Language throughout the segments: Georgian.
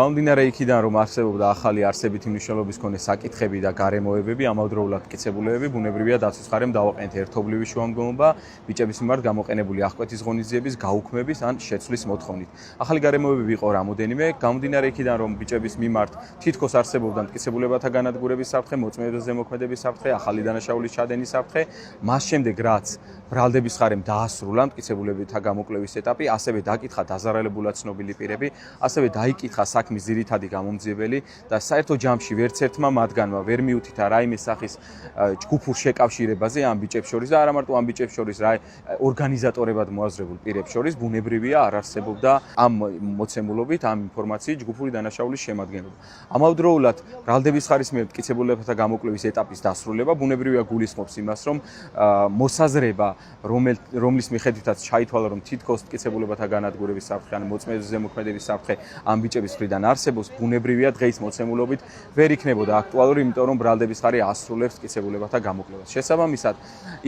გამომდინარე იქიდან, რომ არსებობდა ახალი არსებითი მნიშვნელობის მქონე საკითხები და გარემოებები, ამავდროულად მტკიცებულებები, ბუნებრივია დაცვის მხარემ დავაყენეთ ერთობლივი შუამდგომობა ბიჭების მიმართ გამოყენებული აღკვეთის ღონისძიების, გაუქმების ან შეცვლის მოთხოვნით. ახალი გარემოებები იყო რამოდენიმე, გამომდინარე იქიდან, რომ ბიჭების მიმართ თითქოს არსებობდა მტკიცებულებათა განადგურების საფრთხე, მოწმეების ზემოქმედების საფრთხე, ახალი დანაშაულის ჩადენის საფრთხე, მას შემდეგ რაც ბრალდების მხარემ დაასრულა მტკიცებულებათა გამოკვლევის ეტაპი, ასევე დაკითხა დაზარალებულად ცნობილი პირები, ასევე დაიკითხა საქმის ძირითადი გამომძიებელი და საერთო ჯამში ვერც ერთმა მათგანმა ვერ მიუთითა რაიმე სახის ჯგუფურ შეკავშირებაზე ამ ბიჭებს შორის და არა მარტო ამ ბიჭებს შორის, ორგანიზატორებად მოაზრებულ პირებს შორის ბუნებრივია არ არსებობდა ამ მოცემულობით ამ ინფორმაციით ჯგუფური დანაშაულის შემადგენლობა. ამავდროულად ბრალდების მხარის მიერ მტკიცებულებათა გამოკვლევის ეტაპის დასრულება ბუნებრივია გულისხმობს იმას, რომ მოსაზრება, რომლის მიხედვითაც ჩაითვალა, რომ თითქოს მტკიცებულებათა განადგურების საფრთხე ან მოწმეების ზემოქმედების საფრთხე ამ ბიჭების მხრიდან არსებობს, ბუნებრივია დღის მოცემულობით ვერ იქნებოდა აქტუალური, იმიტომ რომ ბრალდების მხარე ასრულებს მტკიცებულებათა გამოკვლევას. შესაბამისად,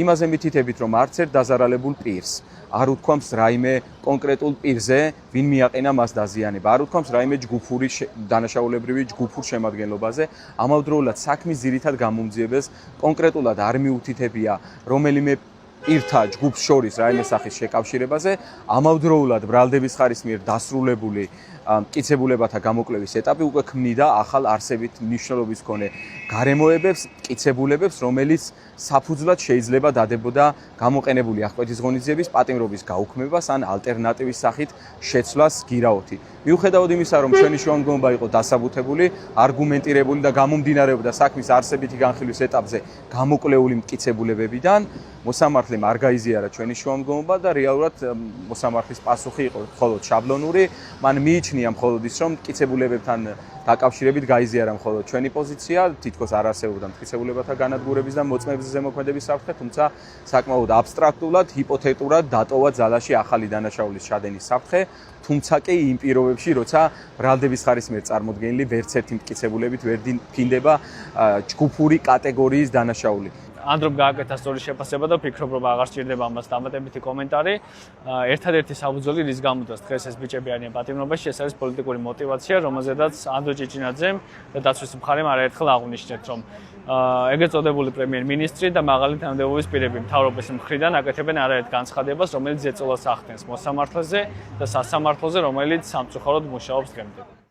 იმაზე მითითებით, რომ არც ერთ დაზარალებულ პირს არ უთქვამს რაიმე კონკრეტულ პირზე, ვინ მიაყენა მას დაზიანება, არ უთქვამს რაიმე ჯგუფური დანაშაულებრივი ჯგუფურ შემადგენლობაზე, ამავდროულად საქმის ძირითად გამომძიებელს კონკრეტულად არ მიუთითებია რომელიმე პირთა ჯგუფს შორის რაიმე სახის შეკავშირებაზე, ამავდროულად ბრალდების მხარის მიერ დასრულებული მტკიცებულებათა გამოკვლევის ეტაპი უკვე ქმნიდა ახალ არსებით მნიშვნელობის მქონე გარემოებებს, მტკიცებულებებს, რომელიც საფუძვლად შეიძლება დადებოდა გამოყენებული აღკვეთის ღონისძიების პატიმრობის გაუქმებას ან ალტერნატივის სახით შეცვლას გირაოთი. მიუხედავად იმისა, რომ ჩვენი შუამდგომობა იყო დასაბუთებული, არგუმენტირებული და გამომდინარეობდა საქმის არსებითი განხილვის ეტაპზე გამოკვლეული მტკიცებულებებიდან, მოსამართლემ არ გაიზიარა ჩვენი შუამდგომობა და რეალურად მოსამართლის პასუხი იყო მხოლოდ შაბლონური, მან მიიჩნია მხოლოდ ის, რომ მტკიცებულებებთან დაკავშირებით გაიზიარა მხოლოდ ჩვენი პოზიცია, თითქოს არ არსებობდა მტკიცებულებათა განადგურების და მოწმეების ზემოქმედების საფრთხე, თუმცა საკმაოდ აბსტრაქტულად, ჰიპოთეტურად დატოვა ძალაში ახალი დანაშაულის ჩადენის საფრთხე, თუმცა კი იმ პირობებში, როცა ბრალდების მხარის მიერ წარმოდგენილი ვერც ერთი მტკიცებულებით ვერ დინდება ჯგუფური კატეგორიის დანაშაული. ანდრომ გააკეთა სწორი შეფასება და ვფიქრობ, რომ აღარ სჭირდება ამას დამატებითი კომენტარი. ერთადერთი საფუძველი, რის გამოც დღეს ეს ბიჭები არიან პატიმრობაში, ეს არის პოლიტიკური мотиваცია, რომელზედაც ანდრო ჭიჭინაძემ და დაცვის მხარემ არაერთხელ აღნიშნეთ, რომ ეგრეთ წოდებული პრემიერ-მინისტრი და მაღალი თანამდებობის პირები მთავრობის მხრიდან აკეთებენ არაერთ განცხადებას, რომელიც ზეწოლას ახდენს მოსამართლეზე და სასამართლოზე, რომელიც სამწუხაროდ მუშაობს დღემდე.